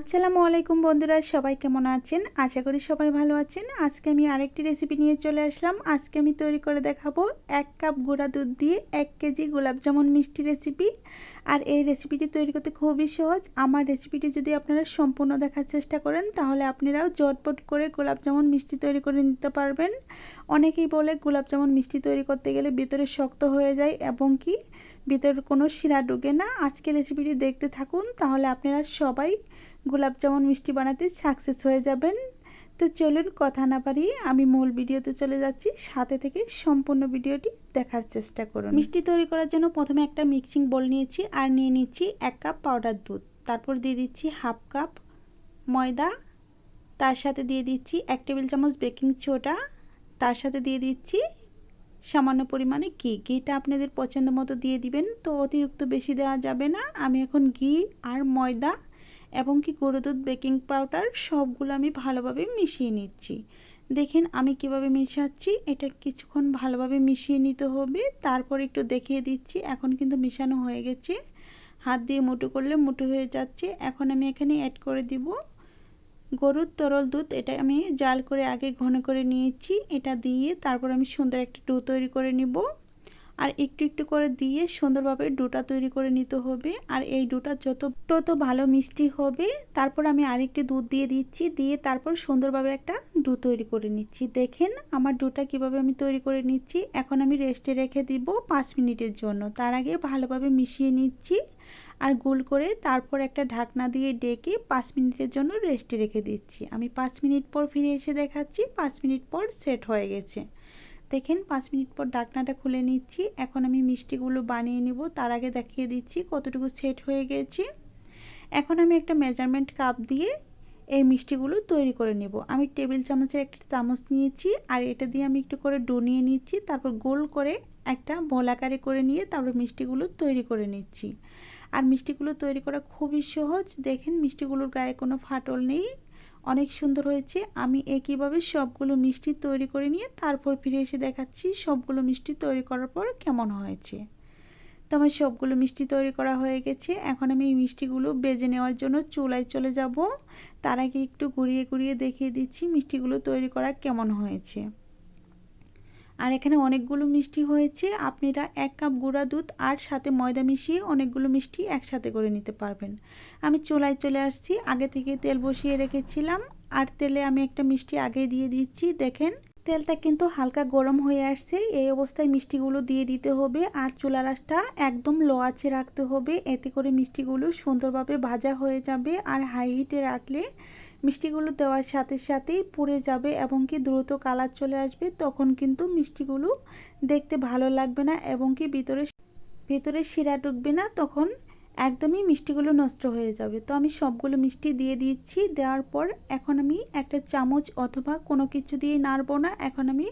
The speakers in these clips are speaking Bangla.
আসসালামু আলাইকুম বন্ধুরা, সবাই কেমন আছেন? আশা করি সবাই ভালো আছেন। আজকে আমি আরেকটি রেসিপি নিয়ে চলে আসলাম। আজকে আমি তৈরি করে দেখাবো 1 কাপ গুঁড়া দুধ দিয়ে 1 কেজি গোলাপ জামুন মিষ্টি রেসিপি। আর এই রেসিপিটি তৈরি করতে খুবই সহজ। আমার রেসিপিটি যদি আপনারা সম্পূর্ণ দেখার চেষ্টা করেন তাহলে আপনারাও ঝটপট করে গোলাপ জামুন মিষ্টি তৈরি করে নিতে পারবেন। অনেকেই বলে গোলাপ জামুন মিষ্টি তৈরি করতে গেলে ভিতরে শক্ত হয়ে যায় এবং কি ভিতরে কোনো শিরা ঢোকে না। আজকে রেসিপিটি দেখতে থাকুন, তাহলে আপনারা সবাই গোলাপ জামুন মিষ্টি বানাতে সাকসেস হয়ে যাবেন। তো চলুন কথা না বাড়িয়ে আমি মূল ভিডিওতে চলে যাচ্ছি, সাথে থেকে সম্পূর্ণ ভিডিওটি দেখার চেষ্টা করুন। মিষ্টি তৈরি করার জন্য প্রথমে একটা মিক্সিং বোল নিয়েছি আর নিয়ে নিচ্ছি 1 কাপ পাউডার দুধ, তারপর দিয়ে দিচ্ছি হাফ কাপ ময়দা, তার সাথে দিয়ে দিচ্ছি 1 টেবিল চামচ বেকিং সোডা, তার সাথে দিয়ে দিচ্ছি সামান্য পরিমাণে ঘিটা আপনাদের পছন্দ মতো দিয়ে দিবেন। তো অতিরিক্ত বেশি দেওয়া যাবে না। আমি এখন ঘি আর ময়দা এবং কি গুঁড়ো দুধ, বেকিং পাউডার সবগুলো আমি ভালোভাবে মিশিয়ে নিচ্ছি। দেখেন আমি কিভাবে মেশাচ্ছি। এটা কিছুক্ষণ ভালোভাবে মিশিয়ে নিতে হবে। তারপর একটু দেখিয়ে দিচ্ছি। এখন কিন্তু মেশানো হয়ে গেছে। হাত দিয়ে মুঠো করলে মুঠো হয়ে যাচ্ছে। এখন আমি এখানে অ্যাড করে দিব গরুর তরল দুধ। এটা আমি জাল করে আগে ঘন করে নিয়েছি। এটা দিয়ে তারপর আমি সুন্দর একটা ডো তৈরি করে নিব। আর একটু একটু করে দিয়ে সুন্দরভাবে ডোটা তৈরি করে নিতে হবে। আর এই ডোটা তত ভালো মিষ্টি হবে। তারপর আমি আরেকটি দুধ দিয়ে দিচ্ছি, দিয়ে তারপর সুন্দরভাবে একটা ডো তৈরি করে নিচ্ছি। দেখেন আমার ডোটা কিভাবে আমি তৈরি করে নিচ্ছি। এখন আমি রেস্টে রেখে দিব 5 মিনিটের জন্য। তার আগে ভালোভাবে মিশিয়ে নিচ্ছি আর গোল করে তারপর একটা ঢাকনা দিয়ে ডেকে 5 মিনিটের জন্য রেস্টে রেখে দিচ্ছি। আমি 5 মিনিট পর ফিরে এসে দেখাচ্ছি। 5 মিনিট পর সেট হয়ে গেছে। দেখেন 5 মিনিট পর ঢাকনাটা খুলে নিচ্ছি। এখন আমি মিষ্টিগুলো বানিয়ে নেব। তার আগে দেখিয়ে দিচ্ছি কতটুকু সেট হয়ে গেছে। এখন আমি একটা মেজারমেন্ট কাপ দিয়ে এই মিষ্টিগুলো তৈরি করে নেব। আমি টেবিল চামচের একটা চামচ নিয়েছি আর এটা দিয়ে আমি একটু করে ডো নিয়ে নিচ্ছি। তারপর গোল করে একটা বলাকারে করে নিয়ে তারপর মিষ্টিগুলো তৈরি করে নিচ্ছি। আর মিষ্টিগুলো তৈরি করা খুবই সহজ। দেখেন মিষ্টিগুলোর গায়ে কোনো ফাটল নেই, অনেক সুন্দর হয়েছে। আমি একইভাবে সবগুলো মিষ্টি তৈরি করে নিয়ে তারপর ফিরে এসে দেখাচ্ছি সবগুলো মিষ্টি তৈরি করার পর কেমন হয়েছে। তো আমার সবগুলো মিষ্টি তৈরি করা হয়ে গেছে। এখন আমি এই মিষ্টিগুলো বেজে নেওয়ার জন্য চুলায় চলে যাব। তার আগে একটু ঘুরিয়ে ঘুরিয়ে দেখিয়ে দিচ্ছি মিষ্টিগুলো তৈরি করা কেমন হয়েছে। আর এখানে অনেকগুলো মিষ্টি হয়েছে। আপনারা 1 কাপ গুঁড়া দুধ আর সাথে ময়দা মিশিয়ে অনেকগুলো মিষ্টি একসাথে করে নিতে পারবেন। আমি চুলায় চলে আসছি। আগে থেকে তেল বসিয়ে রেখেছিলাম আর তেলে আমি একটা মিষ্টি আগে দিয়ে দিচ্ছি। দেখেন তেলটা কিন্তু হালকা গরম হয়ে আসছে। এই অবস্থায় মিষ্টিগুলো দিয়ে দিতে হবে আর চুলার আঁচটা একদম লো আঁচে রাখতে হবে। এতে করে মিষ্টিগুলো সুন্দরভাবে ভাজা হয়ে যাবে। আর হাই হিটে রাখলে মিষ্টিগুলো দেওয়ার সাথে সাথেই পুড়ে যাবে এবং কি দ্রুত কালার চলে আসবে। তখন কিন্তু মিষ্টিগুলো দেখতে ভালো লাগবে না এবং কি ভিতরে শিরা ঢুকবে না। তখন একদমই মিষ্টিগুলো নষ্ট হয়ে যাবে। তো আমি সবগুলো মিষ্টি দিয়ে দিচ্ছি। দেওয়ার পর এখন আমি একটা চামচ অথবা কোনো কিছু দিয়ে নাড়বো না। এখন আমি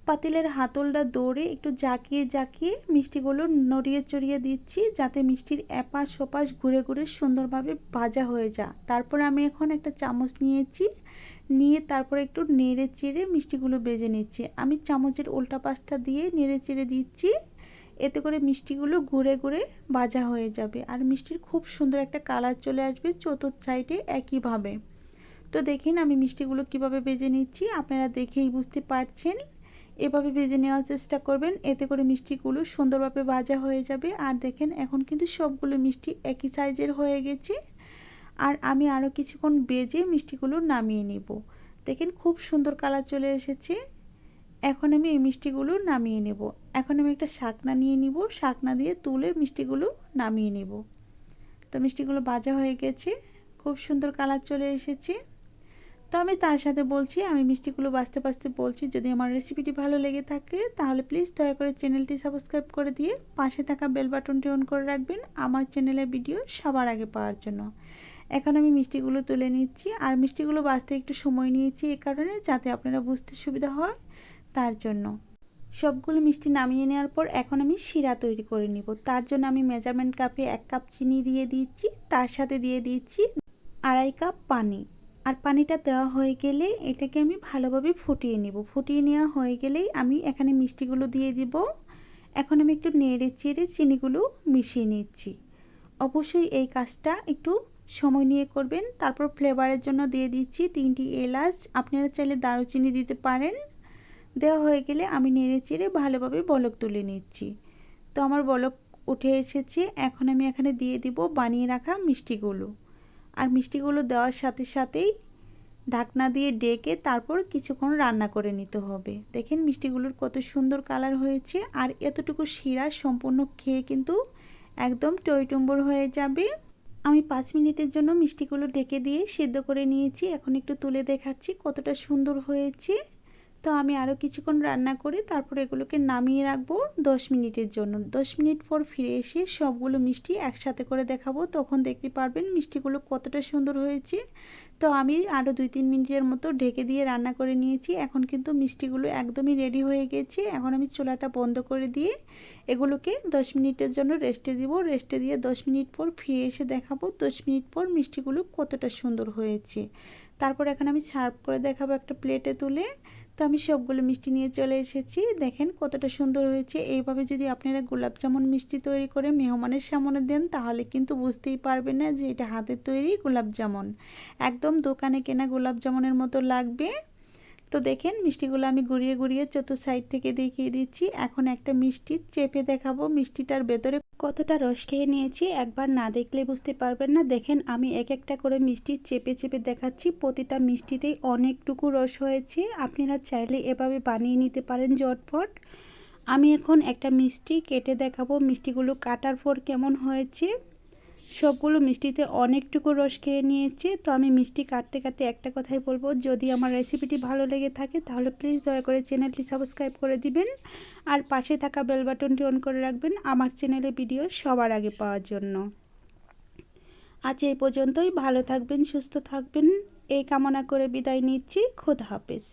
পাতিলের হাতলটা দৌড়ে একটু জাকিয়ে জাকিয়ে মিষ্টিগুলো নড়িয়ে চড়িয়ে দিচ্ছি, যাতে মিষ্টির এপাশ ওপাশ ঘুরে ঘুরে সুন্দরভাবে ভাজা হয়ে যায়। তারপর আমি এখন একটা চামচ নিয়েছি, নিয়ে তারপর একটু নেড়ে চেড়ে মিষ্টিগুলো ভেজে নিচ্ছি। আমি চামচের উল্টা পাশটা দিয়ে নেড়ে চেড়ে দিচ্ছি। এতে করে মিষ্টিগুলো ঘুরে ঘুরে ভাজা হয়ে যাবে আর মিষ্টির খুব সুন্দর একটা কালার চলে আসবে চতুর্থ সাইডে একইভাবে। তো দেখেন আমি মিষ্টিগুলো কিভাবে ভেজে নিচ্ছি, আপনারা দেখেই বুঝতে পারছেন। এভাবে ভেজে নেওয়ার চেষ্টা করবেন, এতে করে মিষ্টিগুলো সুন্দরভাবে ভাজা হয়ে যাবে। আর দেখেন এখন কিন্তু সবগুলো মিষ্টি একই সাইজের হয়ে গেছে। আর আমি আরও কিছুক্ষণ ভেজে মিষ্টিগুলো নামিয়ে নেব। দেখেন খুব সুন্দর কালার চলে এসেছে। এখন আমি এই মিষ্টিগুলো নামিয়ে নেব। এখন আমি একটা শাকনা নিয়ে নিব, শাকনা দিয়ে তুলে মিষ্টিগুলো নামিয়ে নেব। তো মিষ্টিগুলো ভাজা হয়ে গেছে, খুব সুন্দর কালার চলে এসেছে। তো আমি তার সাথে বলছি, আমি মিষ্টিগুলো বাছতে বাছতে বলছি, যদি আমার রেসিপিটি ভালো লেগে থাকে তাহলে প্লিজ দয়া করে চ্যানেলটি সাবস্ক্রাইব করে দিয়ে পাশে থাকা বেল বাটনটি অন করে রাখবেন আমার চ্যানেলের ভিডিও সবার আগে পাওয়ার জন্য। এখন আমি মিষ্টিগুলো তুলে নিচ্ছি। আর মিষ্টিগুলো বাছতে একটু সময় নিয়েছি এই কারণে, যাতে আপনারা বুঝতে সুবিধা হয় তার জন্য। সবগুলো মিষ্টি নামিয়ে নেওয়ার পর এখন আমি শিরা তৈরি করে নিব। তার জন্য আমি মেজারমেন্ট কাপে 1 কাপ চিনি দিয়ে দিচ্ছি, তার সাথে দিয়ে দিচ্ছি 2.5 কাপ পানি। আর পানিটা দেওয়া হয়ে গেলে এটাকে আমি ভালোভাবে ফুটিয়ে নেব। ফুটিয়ে নেওয়া হয়ে গেলেই আমি এখানে মিষ্টিগুলো দিয়ে দিব। এখন আমি একটু নেড়ে চেড়ে চিনিগুলো মিশিয়ে নিচ্ছি। অবশ্যই এই কাজটা একটু সময় নিয়ে করবেন। তারপর ফ্লেভারের জন্য দিয়ে দিচ্ছি 3টি এলাচ, আপনারা চাইলে দারুচিনি দিতে পারেন। দেওয়া হয়ে গেলে আমি নেড়েচেড়ে ভালোভাবে বলক তুলে নিচ্ছি। তো আমার বলক উঠে এসেছে। এখন আমি এখানে দিয়ে দিব বানিয়ে রাখা মিষ্টিগুলো। আর মিষ্টিগুলো দেওয়ার সাথে সাথেই ঢাকনা দিয়ে ডেকে তারপর কিছুক্ষণ রান্না করে নিতে হবে। দেখেন মিষ্টিগুলোর কত সুন্দর কালার হয়েছে। আর এতটুকু শিরা সম্পূর্ণ খেয়ে কিন্তু একদম টইটুম্বর হয়ে যাবে। আমি 5 মিনিটের জন্য মিষ্টিগুলো ঢেকে দিয়ে সিদ্ধ করে নিয়েছি। এখন একটু তুলে দেখাচ্ছি কতটা সুন্দর হয়েছে। তো আমি আরও কিছুক্ষণ রান্না করে তারপর এগুলোকে নামিয়ে রাখবো 10 মিনিটের জন্য। 10 মিনিট পর ফিরে এসে সবগুলো মিষ্টি একসাথে করে দেখাবো, তখন দেখতে পারবেন মিষ্টিগুলো কতটা সুন্দর হয়েছে। তো আমি আরও 2-3 মিনিটের মতো ঢেকে দিয়ে রান্না করে নিয়েছি। এখন কিন্তু মিষ্টিগুলো একদমই রেডি হয়ে গেছে। এখন আমি চুলাটা বন্ধ করে দিয়ে এগুলোকে 10 মিনিটের জন্য রেস্টে দিব। রেস্টে দিয়ে 10 মিনিট পর ফিরে এসে দেখাবো 10 মিনিট পর মিষ্টিগুলো কতটা সুন্দর হয়েছে। তারপর এখন আমি সার্ভ করে দেখাবো একটা প্লেটে তুলে। তো আমি সবগুলো মিষ্টি নিয়ে চলে এসেছি। দেখেন কতটা সুন্দর হয়েছে। এইভাবে যদি আপনারা গোলাপ জামুন মিষ্টি তৈরি করে মেহমানের সামনে দেন তাহলে কিন্তু বুঝতেই পারবেন না যে এটা হাতের তৈরি গোলাপ জামুন। একদম দোকানে কেনা গোলাপ জামুনের মতো লাগবে। তো দেখেন মিষ্টিগুলো আমি ঘুরিয়ে ঘুরিয়ে চতুর সাইড থেকে দেখিয়ে দিচ্ছি। এখন একটা মিষ্টি চেপে দেখাবো মিষ্টিটার ভেতরে কতটা রস খেয়ে নিয়েছি। একবার না দেখলে বুঝতে পারবেন না। দেখেন আমি এক একটা করে মিষ্টি চেপে চেপে দেখাচ্ছি। প্রতিটা মিষ্টিতেই অনেকটুকু রস হয়েছে। আপনারা চাইলে এভাবে বানিয়ে নিতে পারেন ঝটপট। আমি এখন একটা মিষ্টি কেটে দেখাবো মিষ্টিগুলো কাটার পর কেমন হয়েছে। সবগুলো মিষ্টিতে অনেকটুকু রস খেয়ে নিয়েছে। তো আমি মিষ্টি কাটতে কাটতে একটা কথাই বলবো, যদি আমার রেসিপিটি ভালো লেগে থাকে তাহলে প্লিজ দয়া করে চ্যানেলটি সাবস্ক্রাইব করে দিবেন। আর পাশে থাকা বেল বাটনটি অন করে রাখবেন আমার চ্যানেলে ভিডিও সবার আগে পাওয়ার জন্য। আজ এই পর্যন্তই। ভালো থাকবেন, সুস্থ থাকবেন এই কামনা করে বিদায় নিচ্ছি। খোদা হাফেজ।